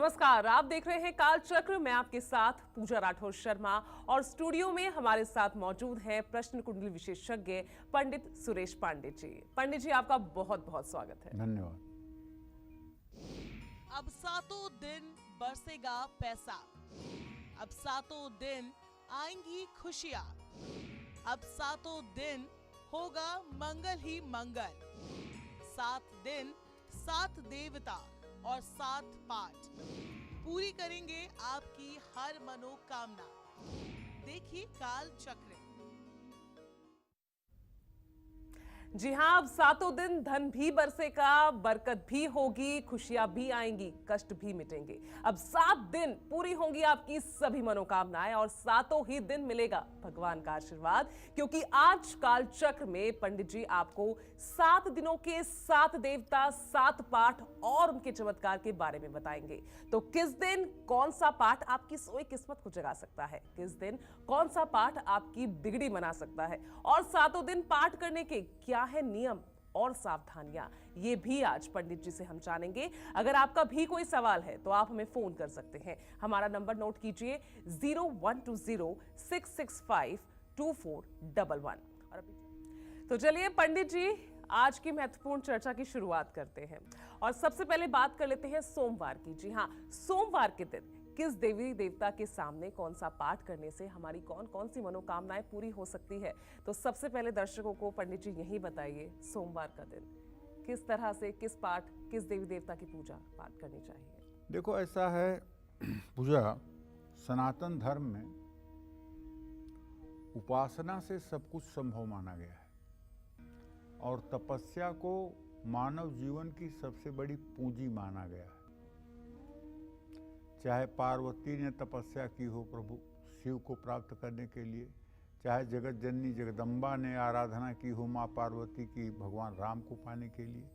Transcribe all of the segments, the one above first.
नमस्कार, आप देख रहे हैं काल चक्र। मैं आपके साथ पूजा राठौर शर्मा और स्टूडियो में हमारे साथ मौजूद हैं प्रश्न कुंडली विशेषज्ञ पंडित सुरेश पांडे जी। पंडित जी, आपका बहुत बहुत स्वागत है। धन्यवाद। अब सातों दिन बरसेगा पैसा, अब सातों दिन आएंगी खुशियाँ, अब सातों दिन होगा मंगल ही मंगल। 7 दिन 7 देवता और 7 पाठ पूरी करेंगे आपकी हर मनोकामना। देखिए काल चक्र। जी हाँ, अब सातों दिन धन भी बरसेगा, बरकत भी होगी, खुशियां भी आएंगी, कष्ट भी मिटेंगे। अब 7 दिन पूरी होंगी आपकी सभी मनोकामनाएं और सातों ही दिन मिलेगा भगवान का आशीर्वाद, क्योंकि आज काल चक्र में पंडित जी आपको 7 दिनों के 7 देवता, 7 पाठ और उनके चमत्कार के बारे में बताएंगे। तो किस दिन कौन सा पाठ आपकी सोई किस्मत को जगा सकता है, किस दिन कौन सा पाठ आपकी बिगड़ी बना सकता है, और सातों दिन पाठ करने के क्या है नियम और सावधानियां, ये भी आज पंडित जी से हम जानेंगे। अगर आपका भी कोई सवाल है तो आप हमें फोन कर सकते हैं। हमारा नंबर नोट कीजिए 0120-665-2411। और अभी तो चलिए पंडित जी, आज की महत्वपूर्ण चर्चा की शुरुआत करते हैं और सबसे पहले बात कर लेते हैं सोमवार की। जी हाँ, सोमवार के दिन किस देवी देवता के सामने कौन सा पाठ करने से हमारी कौन कौन सी मनोकामनाएं पूरी हो सकती है। तो सबसे पहले दर्शकों को पंडित जी यही बताइए, सोमवार का दिन किस तरह से किस पाठ, किस देवी देवता की पूजा पाठ करनी चाहिए। देखो, ऐसा है पूजा, सनातन धर्म में उपासना से सब कुछ संभव माना गया है और तपस्या को मानव जीवन की सबसे बड़ी पूंजी माना गया है। चाहे पार्वती ने तपस्या की हो प्रभु शिव को प्राप्त करने के लिए, चाहे जगत जननी जगदम्बा ने आराधना की हो माँ पार्वती की भगवान राम को पाने के लिए,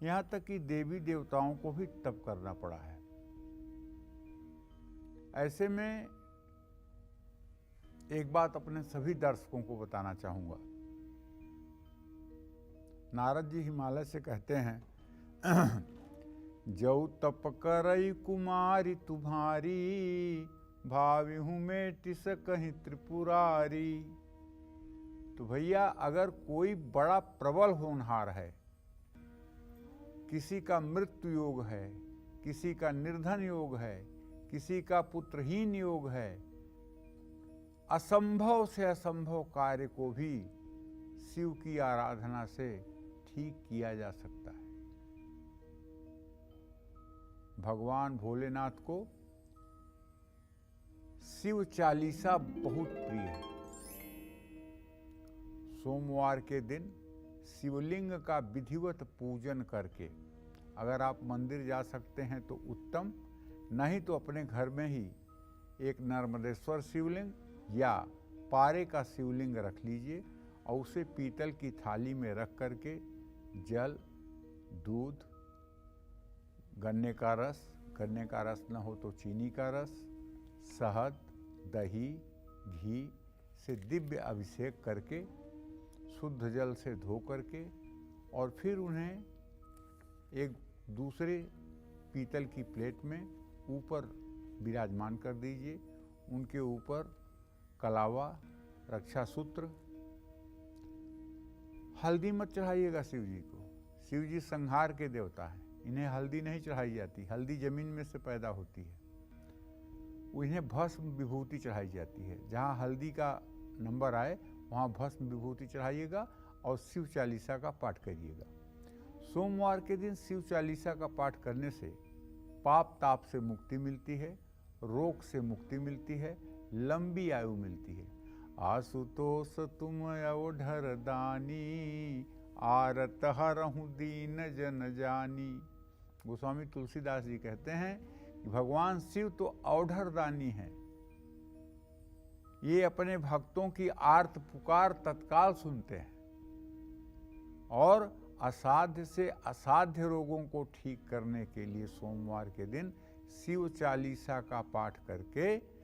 यहाँ तक कि देवी देवताओं को भी तप करना पड़ा है। ऐसे में एक बात अपने सभी दर्शकों को बताना चाहूँगा। नारद जी हिमालय से कहते हैं जौ तप करई कुमारी तुम्हारी, भावी हूँ मैं टिस कहीं त्रिपुरारी। तो भैया, अगर कोई बड़ा प्रबल होनहार है, किसी का मृत्यु योग है, किसी का निर्धन योग है, किसी का पुत्रहीन योग है, असंभव से असंभव कार्य को भी शिव की आराधना से ठीक किया जा सकता है। भगवान भोलेनाथ को शिव चालीसा बहुत प्रिय है। सोमवार के दिन शिवलिंग का विधिवत पूजन करके, अगर आप मंदिर जा सकते हैं तो उत्तम, नहीं तो अपने घर में ही एक नर्मदेश्वर शिवलिंग या पारे का शिवलिंग रख लीजिए और उसे पीतल की थाली में रख करके जल, दूध, गन्ने का रस न हो तो चीनी का रस, शहद, दही, घी से दिव्य अभिषेक करके शुद्ध जल से धो करके और फिर उन्हें एक दूसरे पीतल की प्लेट में ऊपर विराजमान कर दीजिए। उनके ऊपर कलावा, रक्षा सूत्र, हल्दी मत चढ़ाइएगा शिव जी को। शिव जी संहार के देवता हैं, इन्हें हल्दी नहीं चढ़ाई जाती। हल्दी जमीन में से पैदा होती है, इन्हें भस्म विभूति चढ़ाई जाती है। जहाँ हल्दी का नंबर आए वहाँ भस्म विभूति चढ़ाइएगा और शिव चालीसा का पाठ करिएगा। सोमवार के दिन शिव चालीसा का पाठ करने से पाप ताप से मुक्ति मिलती है, रोग से मुक्ति मिलती है, लंबी आयु मिलती है। आशुतोष तुम अवढर दानी, आरत हरहु दीन जन जानी। गोस्वामी तुलसीदास जी कहते हैं कि भगवान शिव तो औढ़र दानी हैं। ये अपने भक्तों की आर्त पुकार तत्काल सुनते हैं और असाध्य से असाध्य रोगों को ठीक करने के लिए सोमवार के दिन शिव चालीसा का पाठ करके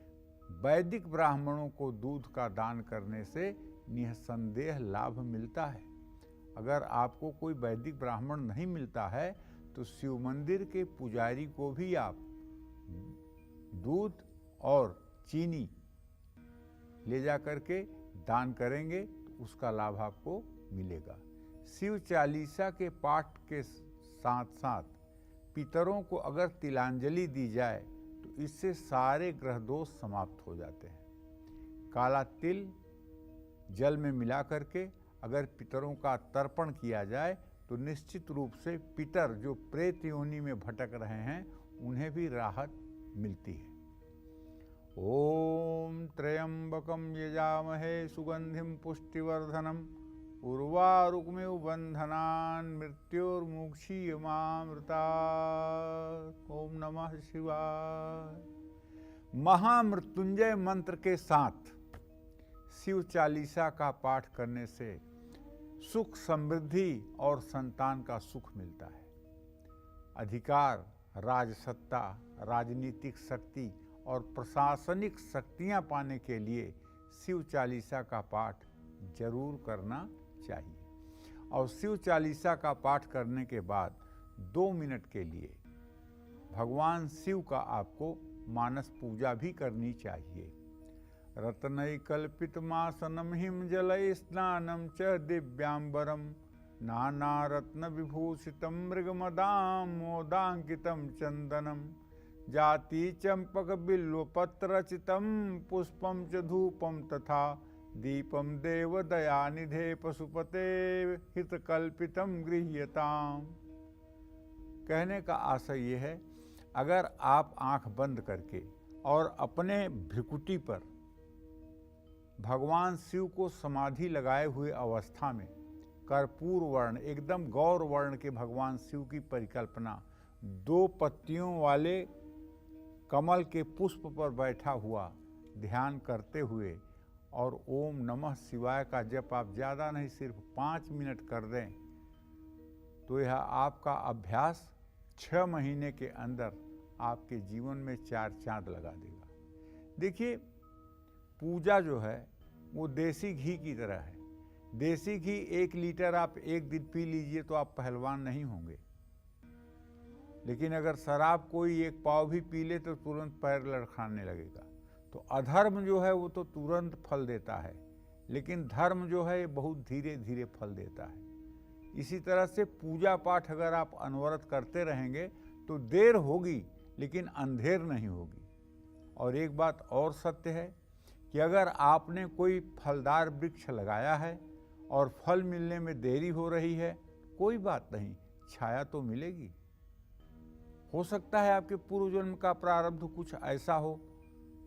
वैदिक ब्राह्मणों को दूध का दान करने से निसंदेह लाभ मिलता है। अगर आपको कोई वैदिक ब्राह्मण नहीं मिलता है तो शिव मंदिर के पुजारी को भी आप दूध और चीनी ले जा करके दान करेंगे तो उसका लाभ आपको मिलेगा। शिव चालीसा के पाठ के साथ साथ पितरों को अगर तिलांजलि दी जाए तो इससे सारे ग्रह दोष समाप्त हो जाते हैं। काला तिल जल में मिला करके अगर पितरों का तर्पण किया जाए तो निश्चित रूप से पितर जो प्रेत योनि में भटक रहे हैं उन्हें भी राहत मिलती है। ओम त्र्यंबकम यजामहे सुगंधिम पुष्टिवर्धनम उर्वारुकमेव बंधनान् मृत्योर्मुक्षीयमामृतात्। ओम नमः शिवाय। महामृत्युंजय मंत्र के साथ शिव चालीसा का पाठ करने से सुख समृद्धि और संतान का सुख मिलता है। अधिकार, राजसत्ता, राजनीतिक शक्ति और प्रशासनिक शक्तियां पाने के लिए शिव चालीसा का पाठ जरूर करना चाहिए। और शिव चालीसा का पाठ करने के बाद 2 मिनट के लिए भगवान शिव का आपको मानस पूजा भी करनी चाहिए। रत्नैकल्पितमासनं हिमजलै स्नानं च दिव्यांबरं नानारत्नविभूषितं मृगमदामोदाङ्कितं चन्दनं जाति चम्पकबिल्वपत्ररचितं पुष्पं च धूपं तथा दीपं देवदयानिधे पशुपते हितकल्पितं गृह्यताम्। कहने का आशय ये है, अगर आप आंख बंद करके और अपने भ्रिकुटी पर भगवान शिव को समाधि लगाए हुए अवस्था में कर्पूर वर्ण, एकदम गौर वर्ण के भगवान शिव की परिकल्पना 2 पत्तियों वाले कमल के पुष्प पर बैठा हुआ ध्यान करते हुए और ओम नमः शिवाय का जप आप ज़्यादा नहीं सिर्फ 5 मिनट कर दें तो यह आपका अभ्यास 6 महीने के अंदर आपके जीवन में 4 चांद लगा देगा। देखिए, पूजा जो है वो देसी घी की तरह है। देसी घी 1 लीटर आप एक दिन पी लीजिए तो आप पहलवान नहीं होंगे, लेकिन अगर शराब कोई 1 पाव भी पी ले तो तुरंत पैर लड़खड़ाने लगेगा। तो अधर्म जो है वो तो तुरंत फल देता है, लेकिन धर्म जो है ये बहुत धीरे धीरे फल देता है। इसी तरह से पूजा पाठ अगर आप अनवरत करते रहेंगे तो देर होगी लेकिन अंधेर नहीं होगी। और एक बात और सत्य है कि अगर आपने कोई फलदार वृक्ष लगाया है और फल मिलने में देरी हो रही है, कोई बात नहीं, छाया तो मिलेगी। हो सकता है आपके पूर्व जन्म का प्रारब्ध कुछ ऐसा हो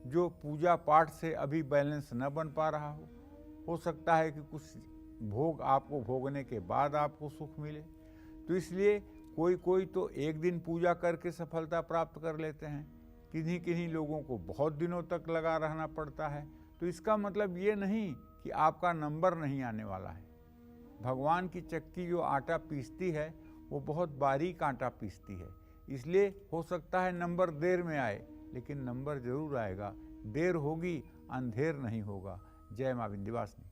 जो पूजा पाठ से अभी बैलेंस न बन पा रहा हो सकता है कि कुछ भोग आपको भोगने के बाद आपको सुख मिले। तो इसलिए कोई तो एक दिन पूजा करके सफलता प्राप्त कर लेते हैं, किन्हीं लोगों को बहुत दिनों तक लगा रहना पड़ता है। तो इसका मतलब ये नहीं कि आपका नंबर नहीं आने वाला है। भगवान की चक्की जो आटा पीसती है वो बहुत बारीक आटा पीसती है, इसलिए हो सकता है नंबर देर में आए, लेकिन नंबर जरूर आएगा। देर होगी, अंधेर नहीं होगा। जय मां विंध्यवासिनी।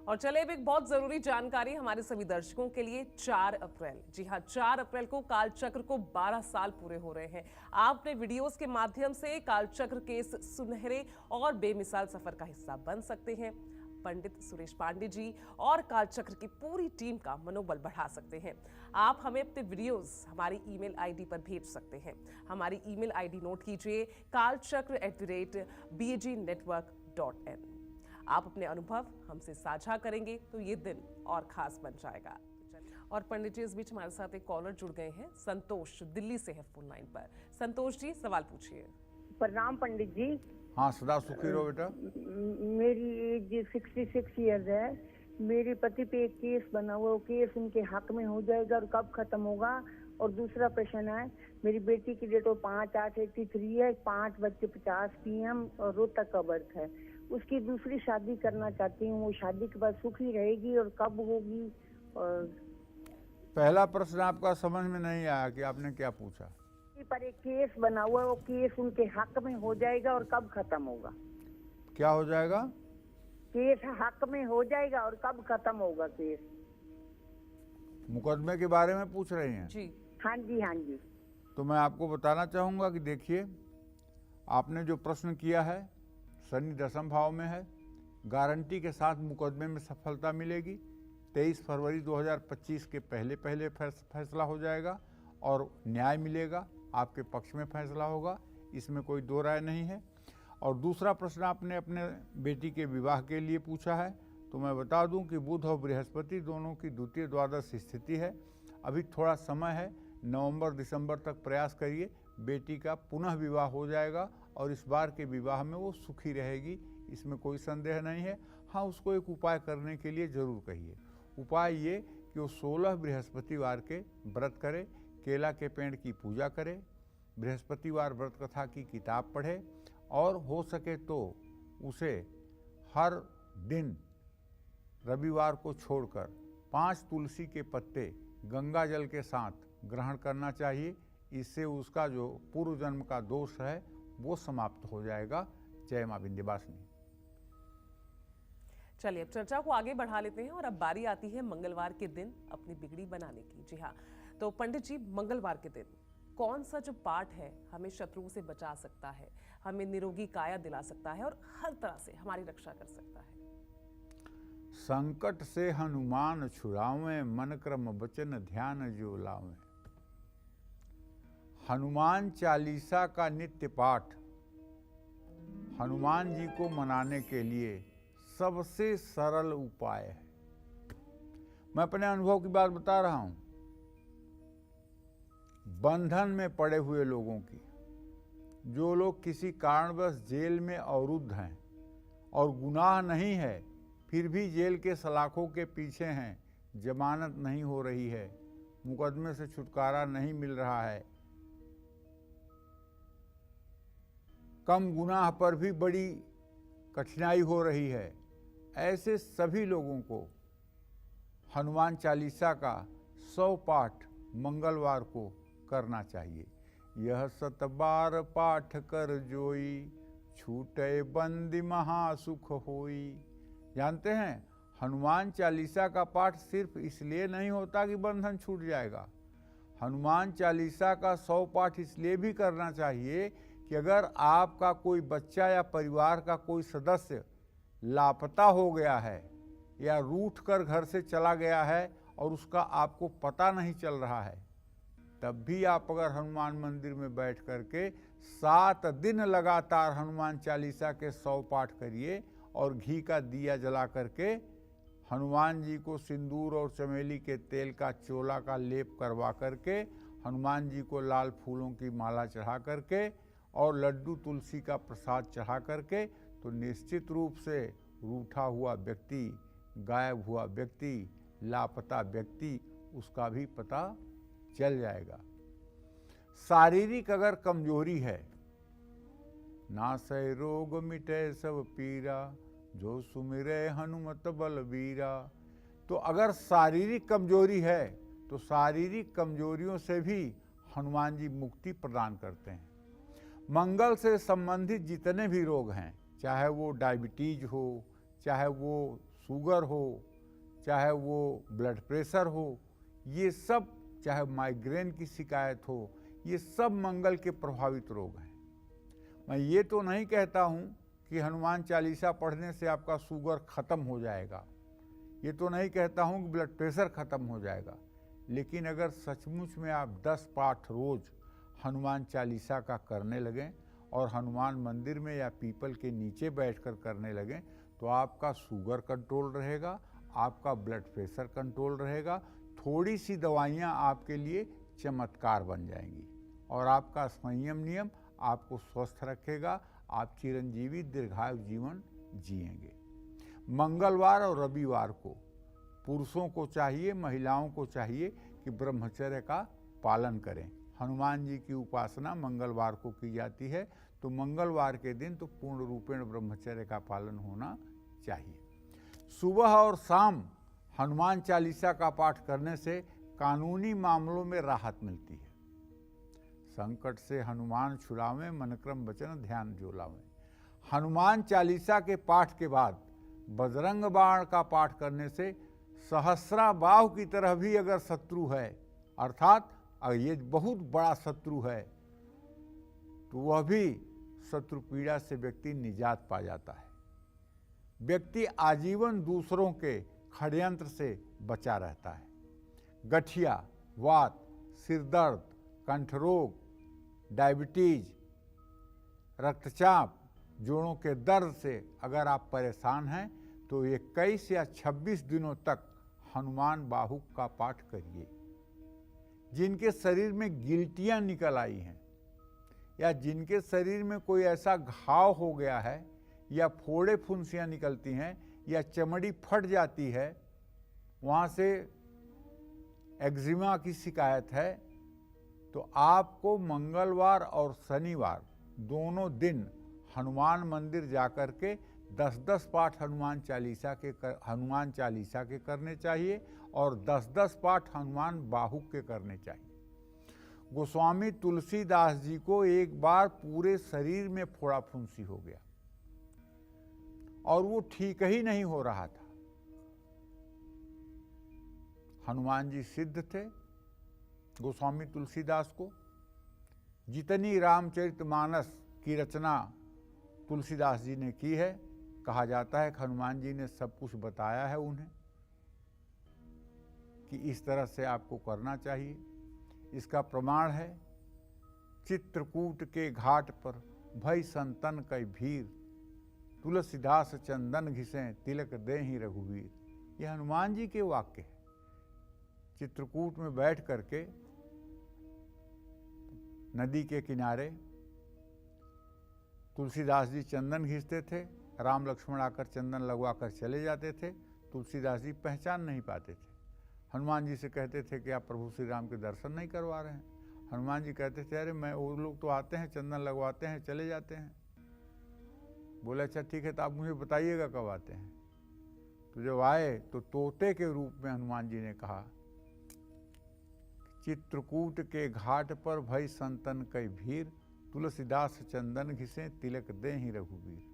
और चले अब एक बहुत जरूरी जानकारी हमारे सभी दर्शकों के लिए। 4 अप्रैल, जी हाँ, 4 अप्रैल को कालचक्र को 12 साल पूरे हो रहे हैं। आप अपने वीडियोस के माध्यम से कालचक्र के इस सुनहरे और बेमिसाल सफर का हिस्सा बन सकते हैं। पंडित सुरेश पांडे जी और कालचक्र की पूरी टीम का मनोबल बढ़ा सकते हैं। आप हमें अपने वीडियोस हमारी ईमेल आईडी पर भेज सकते हैं। हमारी ईमेल आईडी नोट कीजिए, kalchakra@bagnetwork.in। आप अपने अनुभव हमसे साझा करेंगे तो ये दिन और खास बन जाएगा। और पंडित जी, इस बीच हमारे साथ एक कॉलर जुड़ गए हैं, संतोष, दिल्ली से है फोन लाइन पर। संतोष जी, सवाल पूछिए। प्रणाम पंडित जी। हाँ, सदा सुखी रहो बेटा। मेरी एज 66 ईयर्स है। मेरे पति पे एक केस बना हुआ, वो केस उनके हक में हो जाएगा और कब खत्म होगा? और दूसरा प्रश्न है, मेरी बेटी की डेट 5/8/83 है, 5:50 PM और रोहतक का बर्थ है। उसकी दूसरी शादी करना चाहती हूँ, वो शादी के बाद सुखी रहेगी और कब होगी? और पहला प्रश्न आपका समझ में नहीं आया कि आपने क्या पूछा। पर एक केस बना हुआ, वो केस उनके हक में हो जाएगा और कब खत्म होगा? क्या हो जाएगा? केस हक में हो जाएगा और कब खत्म होगा केस? मुकदमे के बारे में पूछ रही हैं? जी हाँ जी, हाँ जी। तो मैं आपको बताना चाहूँगा कि देखिए, आपने जो प्रश्न किया है, शनि दशम भाव में है, गारंटी के साथ मुकदमे में सफलता मिलेगी। 23 फरवरी 2025 के पहले पहले फैसला हो जाएगा और न्याय मिलेगा, आपके पक्ष में फैसला होगा, इसमें कोई दो राय नहीं है। और दूसरा प्रश्न आपने अपने बेटी के विवाह के लिए पूछा है, तो मैं बता दूं कि बुध और बृहस्पति दोनों की द्वितीय द्वादश स्थिति है। अभी थोड़ा समय है, नवंबर दिसंबर तक प्रयास करिए, बेटी का पुनः विवाह हो जाएगा और इस बार के विवाह में वो सुखी रहेगी, इसमें कोई संदेह नहीं है। हाँ, उसको एक उपाय करने के लिए ज़रूर कहिए। उपाय ये कि वो 16 बृहस्पतिवार के व्रत करे, केला के पेड़ की पूजा करे, बृहस्पतिवार व्रत कथा की किताब पढ़े और हो सके तो उसे हर दिन रविवार को छोड़कर 5 तुलसी के पत्ते गंगा जल के साथ ग्रहण करना चाहिए। इससे उसका जो पूर्व जन्म का दोष है वो समाप्त हो जाएगा। जय मां विंध्यवासिनी। चलिए, अब चर्चा को आगे बढ़ा लेते हैं और अब बारी आती है मंगलवार के दिन अपनी बिगड़ी बनाने की। जी हाँ, तो पंडित जी, मंगलवार के दिन कौन सा जो पाठ है हमें शत्रुओं से बचा सकता है, हमें निरोगी काया दिला सकता है और हर तरह से हमारी रक्षा कर सकता है? संकट से हनुमान छुड़ावें, मन क्रम वचन ध्यान जो लावें। हनुमान चालीसा का नित्य पाठ हनुमान जी को मनाने के लिए सबसे सरल उपाय है। मैं अपने अनुभव की बात बता रहा हूं। बंधन में पड़े हुए लोगों की, जो लोग किसी कारणवश जेल में अवरुद्ध हैं और गुनाह नहीं है फिर भी जेल के सलाखों के पीछे हैं, जमानत नहीं हो रही है, मुकदमे से छुटकारा नहीं मिल रहा है, कम गुनाह पर भी बड़ी कठिनाई हो रही है, ऐसे सभी लोगों को हनुमान चालीसा का 100 पाठ मंगलवार को करना चाहिए। यह 7 बार पाठ कर जोई, छूटे बंदी महासुख होई। जानते हैं, हनुमान चालीसा का पाठ सिर्फ इसलिए नहीं होता कि बंधन छूट जाएगा। हनुमान चालीसा का 100 पाठ इसलिए भी करना चाहिए कि अगर आपका कोई बच्चा या परिवार का कोई सदस्य लापता हो गया है या रूठ कर घर से चला गया है और उसका आपको पता नहीं चल रहा है, तब भी आप अगर हनुमान मंदिर में बैठ करके 7 दिन लगातार हनुमान चालीसा के 100 पाठ करिए और घी का दिया जला करके हनुमान जी को सिंदूर और चमेली के तेल का चोला का लेप करवा करके, हनुमान जी को लाल फूलों की माला चढ़ा करके और लड्डू तुलसी का प्रसाद चढ़ा करके, तो निश्चित रूप से रूठा हुआ व्यक्ति, गायब हुआ व्यक्ति, लापता व्यक्ति, उसका भी पता चल जाएगा। शारीरिक अगर कमजोरी है, नासै रोग मिटे सब पीरा, जो सुमिरे हनुमत बलबीरा। तो अगर शारीरिक कमजोरी है तो शारीरिक कमजोरियों से भी हनुमान जी मुक्ति प्रदान करते हैं। मंगल से संबंधित जितने भी रोग हैं, चाहे वो डायबिटीज हो, चाहे वो शुगर हो, चाहे वो ब्लड प्रेशर हो, ये सब, चाहे माइग्रेन की शिकायत हो, ये सब मंगल के प्रभावित रोग हैं। मैं ये तो नहीं कहता हूँ कि हनुमान चालीसा पढ़ने से आपका शुगर ख़त्म हो जाएगा, ये तो नहीं कहता हूँ कि ब्लड प्रेशर ख़त्म हो जाएगा, लेकिन अगर सचमुच में आप 10 पाठ रोज़ हनुमान चालीसा का करने लगें और हनुमान मंदिर में या पीपल के नीचे बैठकर करने लगें, तो आपका शुगर कंट्रोल रहेगा, आपका ब्लड प्रेशर कंट्रोल रहेगा। थोड़ी सी दवाइयाँ आपके लिए चमत्कार बन जाएंगी और आपका संयम नियम आपको स्वस्थ रखेगा। आप चिरंजीवी दीर्घायु जीवन जिएंगे। मंगलवार और रविवार को पुरुषों को चाहिए, महिलाओं को चाहिए कि ब्रह्मचर्य का पालन करें। हनुमान जी की उपासना मंगलवार को की जाती है, तो मंगलवार के दिन तो पूर्ण रूपेण ब्रह्मचर्य का पालन होना चाहिए। सुबह और शाम हनुमान चालीसा का पाठ करने से कानूनी मामलों में राहत मिलती है। संकट से हनुमान छुड़ावें, मन क्रम वचन ध्यान जो लावें। हनुमान चालीसा के पाठ के बाद बजरंग बाण का पाठ करने से सहस्रा बाहु की तरह भी अगर शत्रु है, अर्थात अगर ये बहुत बड़ा शत्रु है तो वह भी शत्रु पीड़ा से व्यक्ति निजात पा जाता है। व्यक्ति आजीवन दूसरों के षड्यंत्र से बचा रहता है। गठिया, वात, सिरदर्द, कंठरोग, डायबिटीज, रक्तचाप, जोड़ों के दर्द से अगर आप परेशान हैं तो 21 या 26 दिनों तक हनुमान बाहुक का पाठ करिए। जिनके शरीर में गिल्टियां निकल आई हैं या जिनके शरीर में कोई ऐसा घाव हो गया है या फोड़े फुंसियां निकलती हैं या चमड़ी फट जाती है, वहाँ से एक्जिमा की शिकायत है, तो आपको मंगलवार और शनिवार दोनों दिन हनुमान मंदिर जाकर के 10-10 पाठ हनुमान चालीसा के करने चाहिए और 10-10 पाठ हनुमान बाहुक के करने चाहिए। गोस्वामी तुलसीदास जी को एक बार पूरे शरीर में फोड़ा फुंसी हो गया और वो ठीक ही नहीं हो रहा था। हनुमान जी सिद्ध थे। गोस्वामी तुलसीदास को जितनी रामचरितमानस की रचना तुलसीदास जी ने की है, कहा जाता है कि हनुमान जी ने सब कुछ बताया है उन्हें कि इस तरह से आपको करना चाहिए। इसका प्रमाण है चित्रकूट के घाट पर भई संतन कई भीर, तुलसीदास चंदन घिसें तिलक देहि रघुवीर। यह हनुमान जी के वाक्य है। चित्रकूट में बैठ करके नदी के किनारे तुलसीदास जी चंदन घिसते थे। राम लक्ष्मण आकर चंदन लगवा कर चले जाते थे। तुलसीदास जी पहचान नहीं पाते थे। हनुमान जी से कहते थे कि आप प्रभु श्री राम के दर्शन नहीं करवा रहे हैं। हनुमान जी कहते थे, अरे मैं, वो लोग तो आते हैं, चंदन लगवाते हैं, चले जाते हैं। बोले, अच्छा ठीक है, तो आप मुझे बताइएगा कब आते हैं। तो जब आए तो तोते के रूप में हनुमान जी ने कहा, चित्रकूट के घाट पर भई संतन कई भीर, तुलसीदास चंदन घिसे तिलक देहि रघुवीर।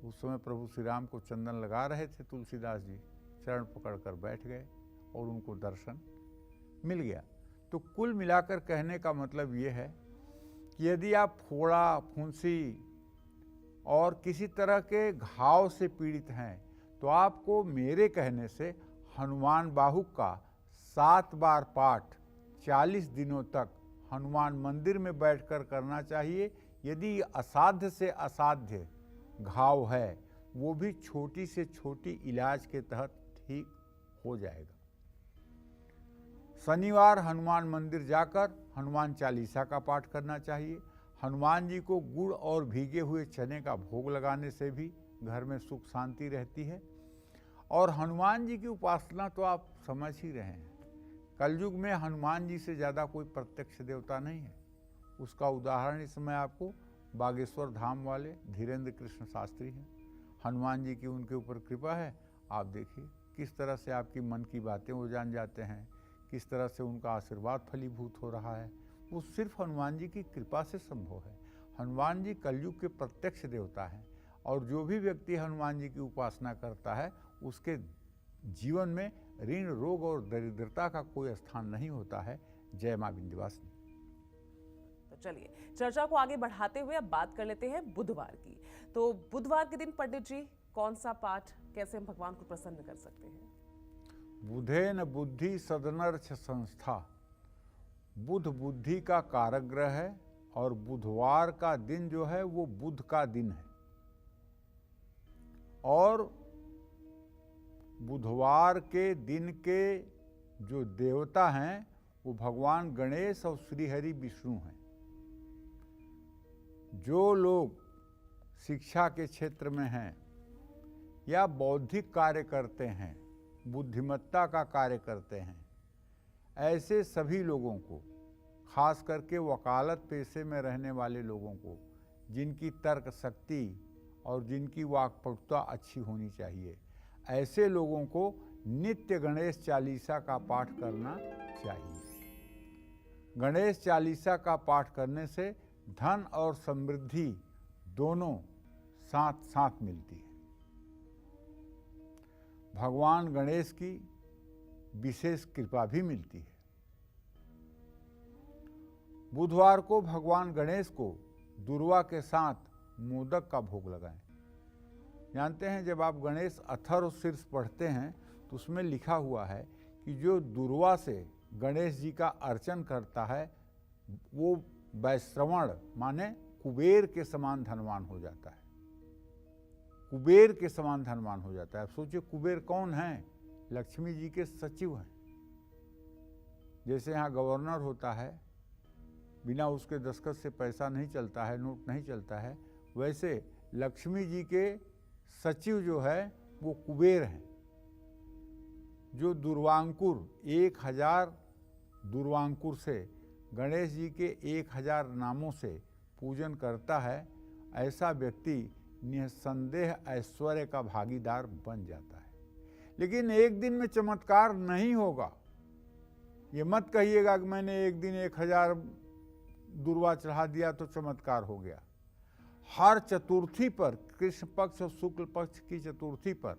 उस समय प्रभु श्री राम को चंदन लगा रहे थे। तुलसीदास जी चरण पकड़कर बैठ गए और उनको दर्शन मिल गया। तो कुल मिलाकर कहने का मतलब ये है कि यदि आप फोड़ा, फुंसी और किसी तरह के घाव से पीड़ित हैं तो आपको मेरे कहने से हनुमान बाहुक का 7 बार पाठ 40 दिनों तक हनुमान मंदिर में बैठकर करना चाहिए। यदि असाध्य से असाध्य घाव है, वो भी छोटी से छोटी इलाज के तहत ठीक हो जाएगा। शनिवार हनुमान मंदिर जाकर हनुमान चालीसा का पाठ करना चाहिए। हनुमान जी को गुड़ और भीगे हुए चने का भोग लगाने से भी घर में सुख शांति रहती है। और हनुमान जी की उपासना तो आप समझ ही रहे हैं, कलयुग में हनुमान जी से ज़्यादा कोई प्रत्यक्ष देवता नहीं है। उसका उदाहरण इस समय आपको बागेश्वर धाम वाले धीरेन्द्र कृष्ण शास्त्री हैं। हनुमान जी की उनके ऊपर कृपा है। आप देखिए किस तरह से आपकी मन की बातें वो जान जाते हैं, किस तरह से उनका आशीर्वाद फलीभूत हो रहा है। वो सिर्फ हनुमान जी की कृपा से संभव है। हनुमान जी कलयुग के प्रत्यक्ष देवता हैं और जो भी व्यक्ति हनुमान जी की उपासना करता है उसके जीवन में ऋण, रोग और दरिद्रता का कोई स्थान नहीं होता है। जय मां विंध्यवासिनी। तो चलिए चर्चा को आगे बढ़ाते हुए अब बात कर लेते हैं बुधवार की। तो बुधवार के दिन पंडित जी कौन सा पाठ, कैसे हम भगवान को प्रसन्न कर सकते हैं? बुधेन बुद्धि सदनर्थ संस्था। बुध बुद्धि का कारक ग्रह है और बुधवार का दिन जो है वो बुध का दिन है। और बुधवार के दिन के जो देवता हैं वो भगवान गणेश और श्रीहरि विष्णु हैं। जो लोग शिक्षा के क्षेत्र में हैं या बौद्धिक कार्य करते हैं, बुद्धिमत्ता का कार्य करते हैं, ऐसे सभी लोगों को, खास करके वकालत पेशे में रहने वाले लोगों को, जिनकी तर्क शक्ति और जिनकी वाक्पटुता अच्छी होनी चाहिए, ऐसे लोगों को नित्य गणेश चालीसा का पाठ करना चाहिए। गणेश चालीसा का पाठ करने से धन और समृद्धि दोनों साथ साथ मिलती है। भगवान गणेश की विशेष कृपा भी मिलती है। बुधवार को भगवान गणेश को दुर्वा के साथ मोदक का भोग लगाएं। जानते हैं, जब आप गणेश अथर्व शीर्ष पढ़ते हैं तो उसमें लिखा हुआ है कि जो दुर्वा से गणेश जी का अर्चन करता है वो वैश्रवण माने कुबेर के समान धनवान हो जाता है। कुबेर के समान धनवान हो जाता है। अब सोचिए, कुबेर कौन है? लक्ष्मी जी के सचिव हैं। जैसे यहाँ गवर्नर होता है, बिना उसके दस्तखत से पैसा नहीं चलता है, नोट नहीं चलता है, वैसे लक्ष्मी जी के सचिव जो है वो कुबेर हैं। जो दुर्वांकुर 1000 दुर्वांकुर से गणेश जी के 1000 नामों से पूजन करता है, ऐसा व्यक्ति निसंदेह ऐश्वर्य का भागीदार बन जाता है। लेकिन एक दिन में चमत्कार नहीं होगा। ये मत कहिएगा कि मैंने एक दिन 1000 दुर्वा चढ़ा दिया तो चमत्कार हो गया। हर चतुर्थी पर, कृष्ण पक्ष और शुक्ल पक्ष की चतुर्थी पर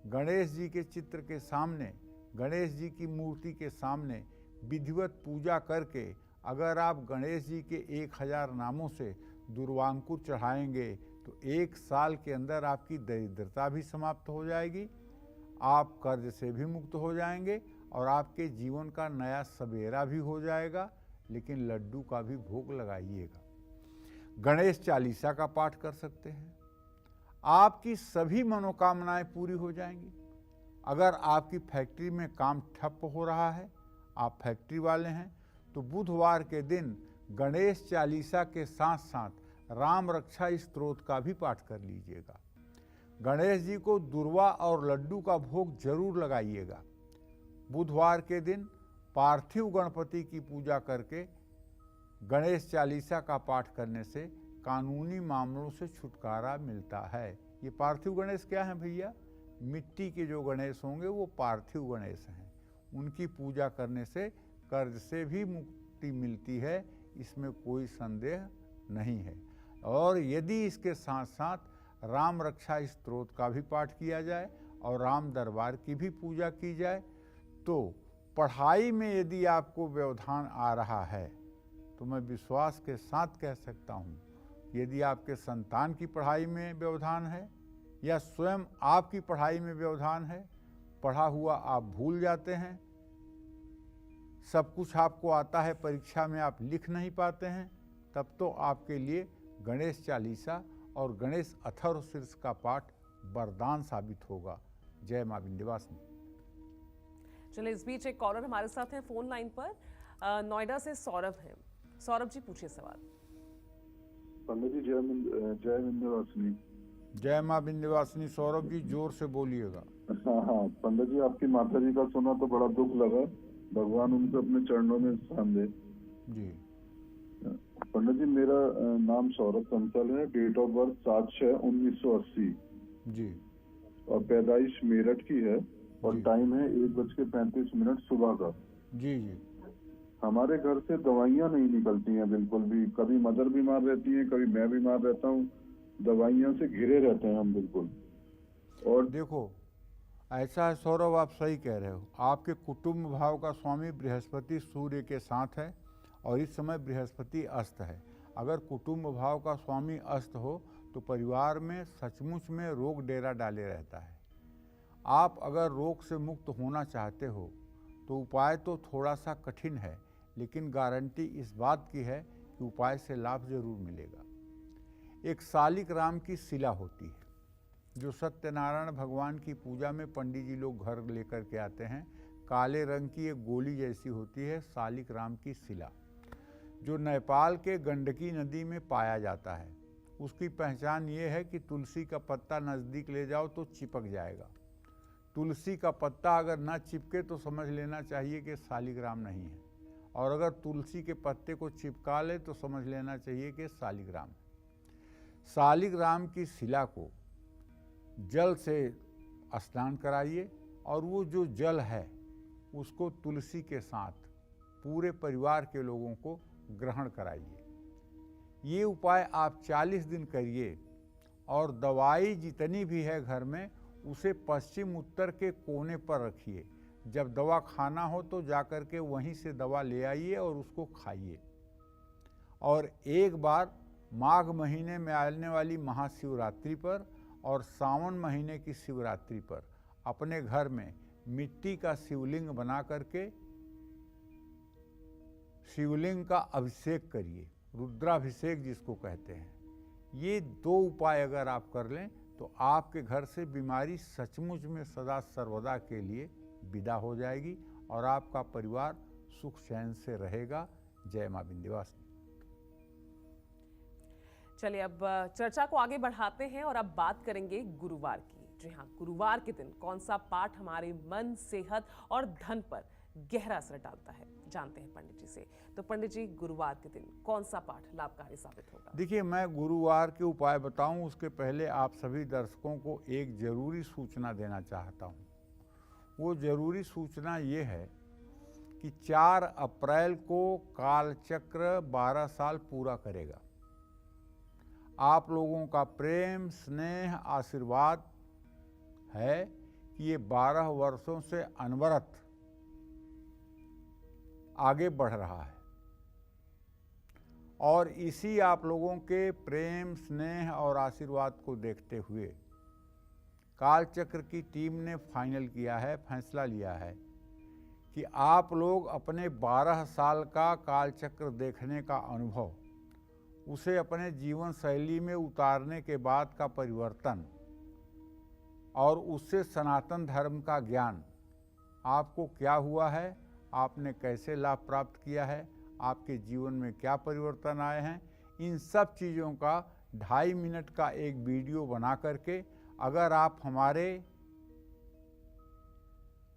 गणेश जी के चित्र के सामने, गणेश जी की मूर्ति के सामने विधिवत पूजा करके अगर आप गणेश जी के 1000 नामों से दुर्वांकुर चढ़ाएंगे तो 1 साल के अंदर आपकी दरिद्रता भी समाप्त हो जाएगी, आप कर्ज से भी मुक्त हो जाएंगे और आपके जीवन का नया सवेरा भी हो जाएगा। लेकिन लड्डू का भी भोग लगाइएगा। गणेश चालीसा का पाठ कर सकते हैं, आपकी सभी मनोकामनाएं पूरी हो जाएंगी। अगर आपकी फैक्ट्री में काम ठप हो रहा है, आप फैक्ट्री वाले हैं, तो बुधवार के दिन गणेश चालीसा के साथ साथ राम रक्षा स्तोत्र का भी पाठ कर लीजिएगा। गणेश जी को दुर्वा और लड्डू का भोग जरूर लगाइएगा। बुधवार के दिन पार्थिव गणपति की पूजा करके गणेश चालीसा का पाठ करने से कानूनी मामलों से छुटकारा मिलता है। ये पार्थिव गणेश क्या है भैया? मिट्टी के जो गणेश होंगे वो पार्थिव गणेश हैं। उनकी पूजा करने से कर्ज से भी मुक्ति मिलती है, इसमें कोई संदेह नहीं है। और यदि इसके साथ साथ राम रक्षा स्तोत्र का भी पाठ किया जाए और राम दरबार की भी पूजा की जाए, तो पढ़ाई में यदि आपको व्यवधान आ रहा है तो मैं विश्वास के साथ कह सकता हूँ, यदि आपके संतान की पढ़ाई में व्यवधान है या स्वयं आपकी पढ़ाई में व्यवधान है, पढ़ा हुआ आप भूल जाते हैं, सब कुछ आपको आता है, परीक्षा में आप लिख नहीं पाते हैं, तब तो आपके लिए गणेश चालीसा और गणेश अथर्व शीर्ष का पाठ वरदान साबित होगा। जय मां विंध्यवासिनी। चलिए, इस बीच एक कॉलर हमारे साथ हैं फोन लाइन पर, नोएडा से सौरभ हैं। सौरभ जी, पूछिए सवाल। पंडित जी जय विंध्यवासिनी। जय मां विंध्यवासिनी। सौरभ जी जोर से बोलिएगा। हाँ पंडित जी, आपकी माता जी का सुना तो बड़ा दुख लगा, भगवान उनको अपने चरणों में स्थान दे। जी पंडित जी, मेरा नाम सौरभ कंसल है, डेट ऑफ बर्थ 7/6/1980 जी, और पैदाइश मेरठ की है और टाइम है 1:35 सुबह का। जी जी। हमारे घर से दवाइयाँ नहीं निकलती हैं बिल्कुल भी, कभी मदर बीमार रहती है, कभी मैं बीमार रहता हूँ, दवाइयों से घिरे रहते हैं हम बिल्कुल। और देखो, ऐसा है सौरभ, आप सही कह रहे हो। आपके कुटुंब भाव का स्वामी बृहस्पति सूर्य के साथ है और इस समय बृहस्पति अस्त है। अगर कुटुंब भाव का स्वामी अस्त हो तो परिवार में सचमुच में रोग डेरा डाले रहता है। आप अगर रोग से मुक्त होना चाहते हो तो उपाय तो थोड़ा सा कठिन है, लेकिन गारंटी इस बात की है कि उपाय से लाभ जरूर मिलेगा। एक शालिक राम की शिला होती है जो सत्यनारायण भगवान की पूजा में पंडित जी लोग घर लेकर के आते हैं। काले रंग की एक गोली जैसी होती है शालिक राम की शिला, जो नेपाल के गंडकी नदी में पाया जाता है। उसकी पहचान ये है कि तुलसी का पत्ता नज़दीक ले जाओ तो चिपक जाएगा। तुलसी का पत्ता अगर ना चिपके तो समझ लेना चाहिए कि शालिग्राम नहीं है, और अगर तुलसी के पत्ते को चिपका ले तो समझ लेना चाहिए कि शालिग्राम है। शालिग्राम की शिला को जल से स्नान कराइए और वो जो जल है उसको तुलसी के साथ पूरे परिवार के लोगों को ग्रहण कराइए। ये उपाय आप 40 दिन करिए और दवाई जितनी भी है घर में उसे पश्चिम उत्तर के कोने पर रखिए। जब दवा खाना हो तो जाकर के वहीं से दवा ले आइए और उसको खाइए। और एक बार माघ महीने में आने वाली महाशिवरात्रि पर और सावन महीने की शिवरात्रि पर अपने घर में मिट्टी का शिवलिंग बना करके शिवलिंग का अभिषेक करिए, रुद्राभिषेक जिसको कहते हैं। ये 2 उपाय अगर आप कर लें तो आपके घर से बीमारी सचमुच में सदा सर्वदा के लिए विदा हो जाएगी और आपका परिवार सुख चैन से रहेगा। जय मां विंध्यवासिनी। चलिए अब चर्चा को आगे बढ़ाते हैं और अब बात करेंगे गुरुवार की। जी हाँ, गुरुवार के दिन कौन सा पाठ हमारे मन, सेहत और धन पर गहरा असर डालता है, जानते हैं पंडित जी से। तो पंडित जी, गुरुवार के दिन कौन सा पाठ लाभकारी साबित होगा? देखिए, मैं गुरुवार के उपाय बताऊं उसके पहले आप सभी दर्शकों को एक जरूरी सूचना देना चाहता हूं। वो जरूरी सूचना ये है कि 4 अप्रैल को कालचक्र 12 साल पूरा करेगा। आप लोगों का प्रेम, स्नेह, आशीर्वाद है कि ये 12 वर्षों से अनवरत आगे बढ़ रहा है और इसी आप लोगों के प्रेम, स्नेह और आशीर्वाद को देखते हुए कालचक्र की टीम ने फाइनल किया है, फैसला लिया है कि आप लोग अपने 12 साल का कालचक्र देखने का अनुभव, उसे अपने जीवन शैली में उतारने के बाद का परिवर्तन और उससे सनातन धर्म का ज्ञान, आपको क्या हुआ है, आपने कैसे लाभ प्राप्त किया है, आपके जीवन में क्या परिवर्तन आए हैं, इन सब चीज़ों का 2.5 मिनट का एक वीडियो बना करके अगर आप हमारे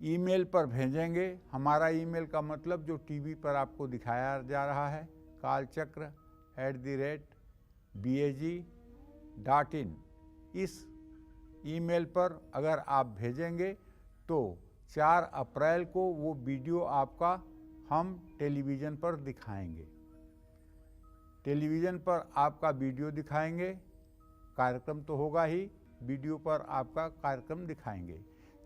ईमेल पर भेजेंगे, हमारा ईमेल का मतलब जो टीवी पर आपको दिखाया जा रहा है, kalchakra@bag.in, इस ईमेल पर अगर आप भेजेंगे तो 4 अप्रैल को वो वीडियो आपका हम टेलीविज़न पर दिखाएंगे। टेलीविज़न पर आपका वीडियो दिखाएंगे, कार्यक्रम तो होगा ही, वीडियो पर आपका कार्यक्रम दिखाएंगे।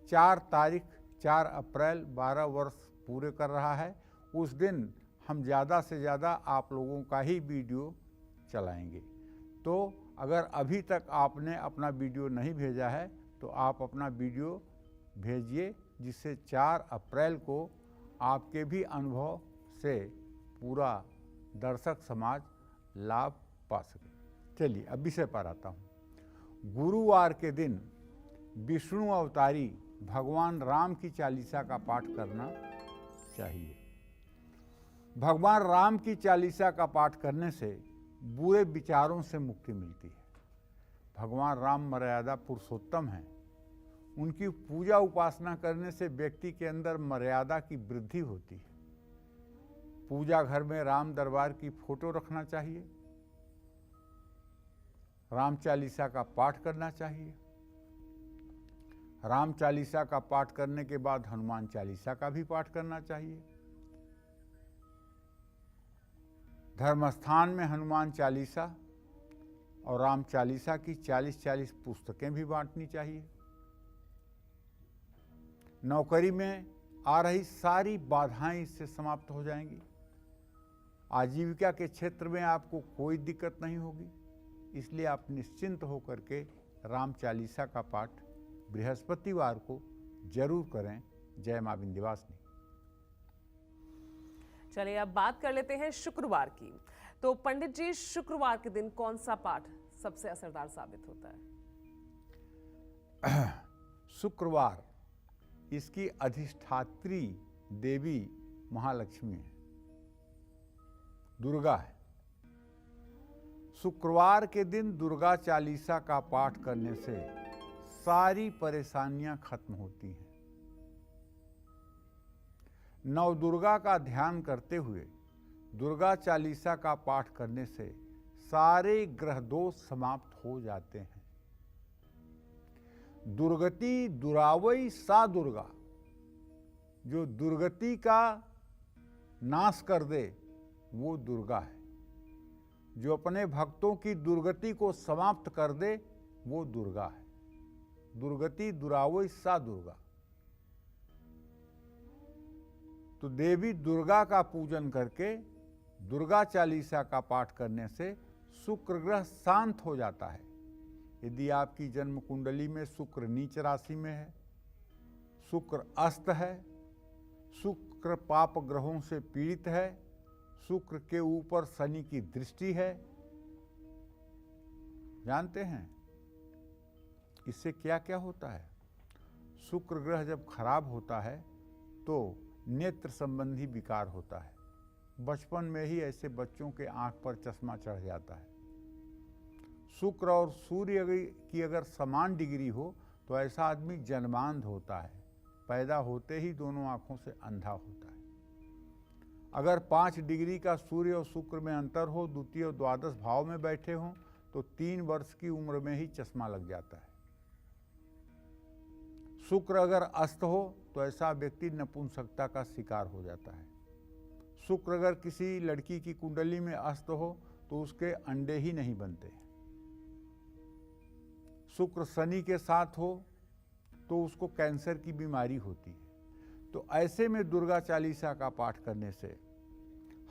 4 तारीख 4 अप्रैल 12 वर्ष पूरे कर रहा है, उस दिन हम ज़्यादा से ज़्यादा आप लोगों का ही वीडियो चलाएंगे। तो अगर अभी तक आपने अपना वीडियो नहीं भेजा है तो आप अपना वीडियो भेजिए, जिससे 4 अप्रैल को आपके भी अनुभव से पूरा दर्शक समाज लाभ पा सके। चलिए अब विषय पर आता हूँ। गुरुवार के दिन विष्णु अवतारी भगवान राम की चालीसा का पाठ करना चाहिए। भगवान राम की चालीसा का पाठ करने से बुरे विचारों से मुक्ति मिलती है। भगवान राम मर्यादा पुरुषोत्तम हैं। उनकी पूजा उपासना करने से व्यक्ति के अंदर मर्यादा की वृद्धि होती है। पूजा घर में राम दरबार की फोटो रखना चाहिए, राम चालीसा का पाठ करना चाहिए। राम चालीसा का पाठ करने के बाद हनुमान चालीसा का भी पाठ करना चाहिए। धर्मस्थान में हनुमान चालीसा और राम चालीसा की 40-40 पुस्तकें भी बांटनी चाहिए। नौकरी में आ रही सारी बाधाएं इससे समाप्त हो जाएंगी। आजीविका के क्षेत्र में आपको कोई दिक्कत नहीं होगी, इसलिए आप निश्चिंत होकर के राम चालीसा का पाठ बृहस्पतिवार को जरूर करें। जय मां विंध्यवासिनी। चलिए अब बात कर लेते हैं शुक्रवार की। तो पंडित जी, शुक्रवार के दिन कौन सा पाठ सबसे असरदार साबित होता है? शुक्रवार, इसकी अधिष्ठात्री देवी महालक्ष्मी है, दुर्गा है। शुक्रवार के दिन दुर्गा चालीसा का पाठ करने से सारी परेशानियां खत्म होती हैं। नव दुर्गा का ध्यान करते हुए दुर्गा चालीसा का पाठ करने से सारे ग्रह दोष समाप्त हो जाते हैं। दुर्गति दुरावई सा दुर्गा, जो दुर्गति का नाश कर दे वो दुर्गा है। जो अपने भक्तों की दुर्गति को समाप्त कर दे वो दुर्गा है। दुर्गति दुरावई सा दुर्गा। तो देवी दुर्गा का पूजन करके दुर्गा चालीसा का पाठ करने से शुक्र ग्रह शांत हो जाता है। यदि आपकी जन्म कुंडली में शुक्र नीच राशि में है, शुक्र अस्त है, शुक्र पाप ग्रहों से पीड़ित है, शुक्र के ऊपर शनि की दृष्टि है, जानते हैं इससे क्या क्या होता है? शुक्र ग्रह जब खराब होता है तो नेत्र संबंधी विकार होता है। बचपन में ही ऐसे बच्चों के आंख पर चश्मा चढ़ जाता है। शुक्र और सूर्य की अगर समान डिग्री हो तो ऐसा आदमी जन्मांध होता है, पैदा होते ही दोनों आंखों से अंधा होता है। अगर 5 डिग्री का सूर्य और शुक्र में अंतर हो, द्वितीय और द्वादश भाव में बैठे हों, तो 3 वर्ष की उम्र में ही चश्मा लग जाता है। शुक्र अगर अस्त हो तो ऐसा व्यक्ति नपुंसकता का शिकार हो जाता है। शुक्र अगर किसी लड़की की कुंडली में अस्त हो तो उसके अंडे ही नहीं बनते। शुक्र शनि के साथ हो तो उसको कैंसर की बीमारी होती है। तो ऐसे में दुर्गा चालीसा का पाठ करने से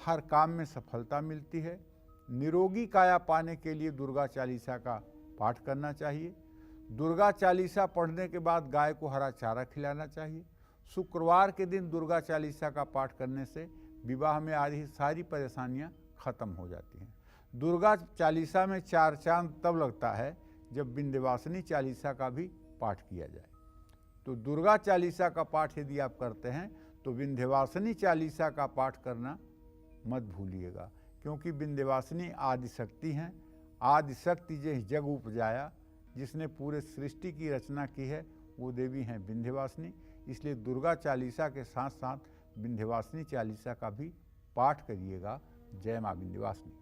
हर काम में सफलता मिलती है। निरोगी काया पाने के लिए दुर्गा चालीसा का पाठ करना चाहिए। दुर्गा चालीसा पढ़ने के बाद गाय को हरा चारा खिलाना चाहिए। शुक्रवार के दिन दुर्गा चालीसा का पाठ करने से विवाह में आ रही सारी परेशानियां खत्म हो जाती हैं। दुर्गा चालीसा में 4 चांद तब लगता है जब विंध्यवासिनी चालीसा का भी पाठ किया जाए। तो दुर्गा चालीसा का पाठ यदि आप करते हैं तो विंध्यवासिनी चालीसा का पाठ करना मत भूलिएगा, क्योंकि विंध्यवासिनी आदिशक्ति हैं। आदिशक्ति जे जग उपजाया, जिसने पूरे सृष्टि की रचना की है वो देवी हैं विंध्यवासिनी। इसलिए दुर्गा चालीसा के साथ साथ विंध्यवासिनी चालीसा का भी पाठ करिएगा। जय मां विंध्यवासिनी।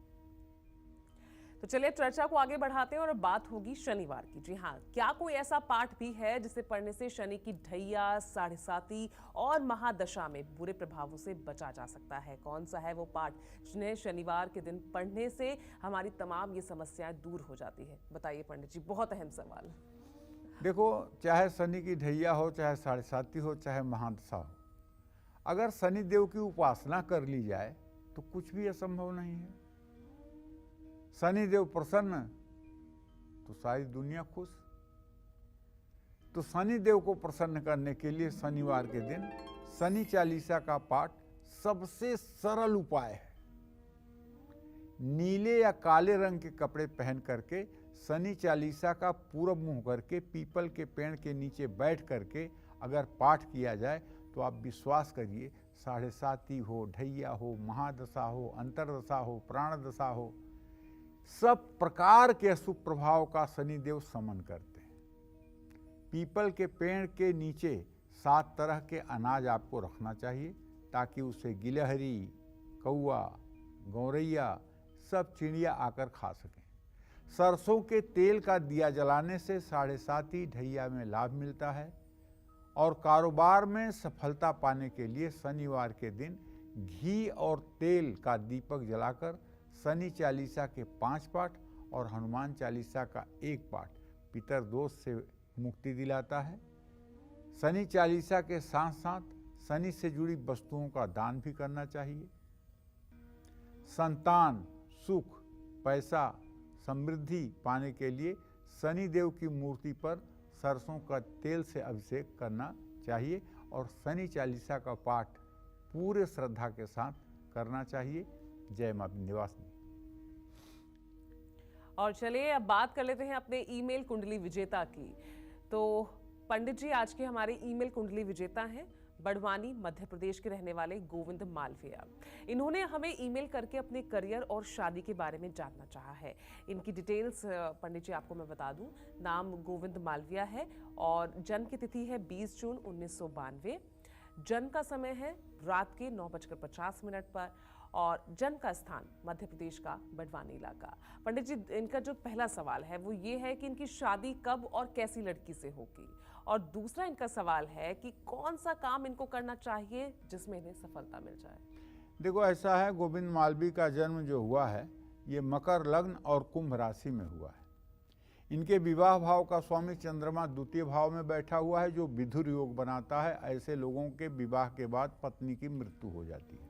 तो चलिए चर्चा को आगे बढ़ाते हैं और अब बात होगी शनिवार की। जी हाँ, क्या कोई ऐसा पाठ भी है जिसे पढ़ने से शनि की ढैया, साढ़े साती और महादशा में बुरे प्रभावों से बचा जा सकता है? कौन सा है वो पाठ जिन्हें शनिवार के दिन पढ़ने से हमारी तमाम ये समस्याएं दूर हो जाती है? बताइए पंडित जी, बहुत अहम सवाल। देखो, चाहे शनि की ढैया हो, चाहे साढ़े साती हो, चाहे महादशा हो, अगर शनि देव की उपासना कर ली जाए तो कुछ भी असंभव नहीं है। शनि देव प्रसन्न तो सारी दुनिया खुश। तो शनि देव को प्रसन्न करने के लिए शनिवार के दिन शनि चालीसा का पाठ सबसे सरल उपाय है। नीले या काले रंग के कपड़े पहन करके शनि चालीसा का पूरब मुंह करके पीपल के पेड़ के नीचे बैठ करके अगर पाठ किया जाए तो आप विश्वास करिए, साढ़े साती हो, ढैया हो, महादशा हो, अंतरदशा हो, प्राणदशा हो, सब प्रकार के अशुभ प्रभाव का शनिदेव समन करते हैं। पीपल के पेड़ के नीचे 7 तरह के अनाज आपको रखना चाहिए ताकि उसे गिलहरी, कौआ, गौरैया सब चिड़िया आकर खा सकें। सरसों के तेल का दिया जलाने से साढ़े साती ढैया में लाभ मिलता है। और कारोबार में सफलता पाने के लिए शनिवार के दिन घी और तेल का दीपक जलाकर शनि चालीसा के 5 पाठ और हनुमान चालीसा का 1 पाठ पितर दोष से मुक्ति दिलाता है। शनि चालीसा के साथ साथ शनि से जुड़ी वस्तुओं का दान भी करना चाहिए। संतान, सुख, पैसा, समृद्धि पाने के लिए शनि देव की मूर्ति पर सरसों का तेल से अभिषेक करना चाहिए और शनि चालीसा का पाठ पूरे श्रद्धा के साथ करना चाहिए। जय मां विंध्यवासिनी। और चलिए अब बात कर लेते हैं अपने ईमेल कुंडली विजेता की। तो पंडित जी, आज के हमारे ईमेल कुंडली विजेता हैं बड़वानी मध्य प्रदेश के रहने वाले गोविंद मालविया। इन्होंने हमें ईमेल करके अपने करियर और शादी के बारे में जानना चाहा है। इनकी डिटेल्स पंडित जी आपको मैं बता दूं। नाम गोविंद मालविया है और जन्म की तिथि है 20 जून 1992। जन्म का समय है रात के 9:50 पर और जन्म का स्थान मध्य प्रदेश का बड़वानी इलाका। पंडित जी, इनका जो पहला सवाल है वो ये है कि इनकी शादी कब और कैसी लड़की से होगी, और दूसरा इनका सवाल है कि कौन सा काम इनको करना चाहिए जिसमें इन्हें सफलता मिल जाए। देखो, ऐसा है, गोविंद मालवी का जन्म जो हुआ है ये मकर लग्न और कुंभ राशि में हुआ है। इनके विवाह भाव का स्वामी चंद्रमा द्वितीय भाव में बैठा हुआ है जो विधुर योग बनाता है। ऐसे लोगों के विवाह के बाद पत्नी की मृत्यु हो जाती है।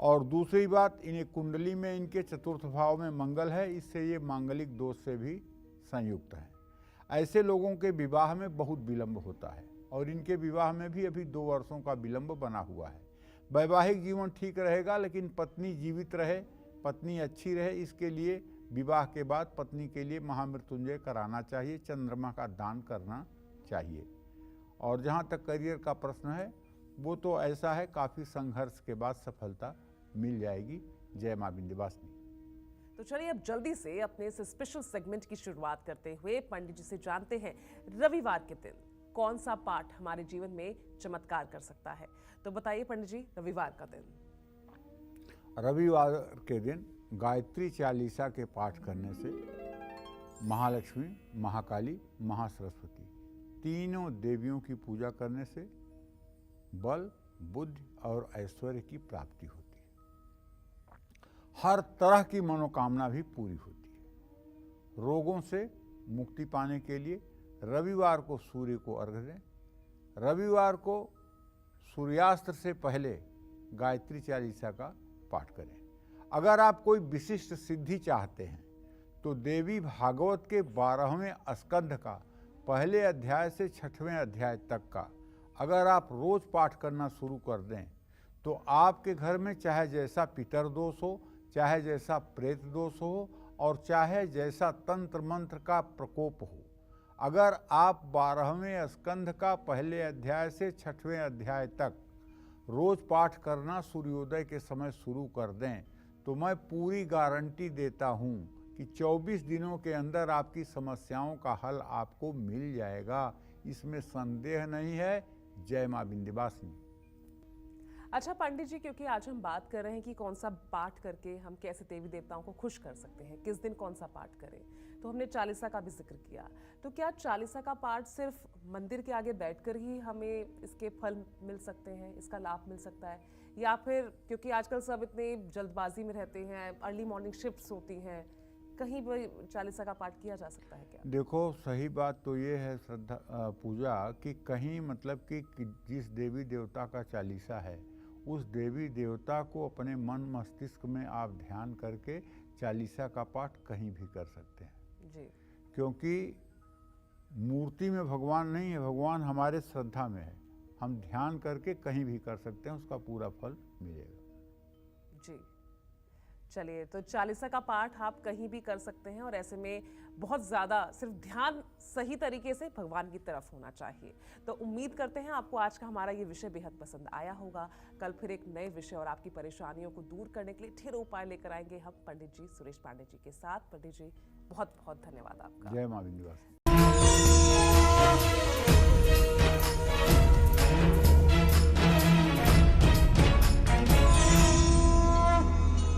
और दूसरी बात, इन्हें कुंडली में इनके चतुर्थ भाव में मंगल है, इससे ये मांगलिक दोष से भी संयुक्त है। ऐसे लोगों के विवाह में बहुत विलंब होता है और इनके विवाह में भी अभी 2 वर्षों का विलंब बना हुआ है। वैवाहिक जीवन ठीक रहेगा, लेकिन पत्नी जीवित रहे, पत्नी अच्छी रहे, इसके लिए विवाह के बाद पत्नी के लिए महामृत्युंजय कराना चाहिए, चंद्रमा का दान करना चाहिए। और जहाँ तक करियर का प्रश्न है, वो तो ऐसा है, काफ़ी संघर्ष के बाद सफलता मिल जाएगी। जय माँ विंध्यवासिनी। तो चलिए अब जल्दी से अपने इस स्पेशल सेगमेंट की शुरुआत करते हुए पंडित जी से जानते हैं रविवार के दिन कौन सा पाठ हमारे जीवन में चमत्कार कर सकता है। तो बताइए पंडित जी, रविवार का दिन। रविवार के दिन गायत्री चालीसा के पाठ करने से महालक्ष्मी, महाकाली, महासरस्वती तीनों देवियों की पूजा करने से बल, बुद्धि और ऐश्वर्य की प्राप्ति होती है। हर तरह की मनोकामना भी पूरी होती है। रोगों से मुक्ति पाने के लिए रविवार को सूर्य को अर्घ्य दें। रविवार को सूर्यास्त से पहले गायत्री चालीसा का पाठ करें। अगर आप कोई विशिष्ट सिद्धि चाहते हैं तो देवी भागवत के 12वें स्कंध का पहले अध्याय से 6वें अध्याय तक का अगर आप रोज पाठ करना शुरू कर दें तो आपके घर में चाहे जैसा पितर दोष हो, चाहे जैसा प्रेत दोष हो और चाहे जैसा तंत्र मंत्र का प्रकोप हो, अगर आप 12वें स्कंध का पहले अध्याय से 6वें अध्याय तक रोज पाठ करना सूर्योदय के समय शुरू कर दें तो मैं पूरी गारंटी देता हूं कि 24 दिनों के अंदर आपकी समस्याओं का हल आपको मिल जाएगा। इसमें संदेह नहीं है। जय मां विंध्यवासिनी। अच्छा पंडित जी, क्योंकि आज हम बात कर रहे हैं कि कौन सा पाठ करके हम कैसे देवी देवताओं को खुश कर सकते हैं, किस दिन कौन सा पाठ करें, तो हमने चालीसा का भी जिक्र किया। तो क्या चालीसा का पाठ सिर्फ मंदिर के आगे बैठकर ही हमें इसके फल मिल सकते हैं, इसका लाभ मिल सकता है, या फिर क्योंकि आजकल सब इतने जल्दबाजी में रहते हैं, अर्ली मॉर्निंग शिफ्ट्स होती हैं, कहीं भी चालीसा का पाठ किया जा सकता है क्या? देखो, सही बात तो ये है श्रद्धा पूजा कि कहीं मतलब कि जिस देवी देवता का चालीसा है उस देवी देवता को अपने मन मस्तिष्क में आप ध्यान करके चालीसा का पाठ कहीं भी कर सकते हैं जी। क्योंकि मूर्ति में भगवान नहीं है, भगवान हमारे श्रद्धा में है। हम ध्यान करके कहीं भी कर सकते हैं, उसका पूरा फल मिलेगा। जी चलिए, तो चालीसा का पाठ आप कहीं भी कर सकते हैं और ऐसे में बहुत ज़्यादा सिर्फ ध्यान सही तरीके से भगवान की तरफ होना चाहिए। तो उम्मीद करते हैं आपको आज का हमारा ये विषय बेहद पसंद आया होगा। कल फिर एक नए विषय और आपकी परेशानियों को दूर करने के लिए ढेर उपाय लेकर आएंगे हम पंडित जी सुरेश पांडे जी के साथ। पंडित जी बहुत बहुत धन्यवाद आपका। जय मां विंध्यवासिनी।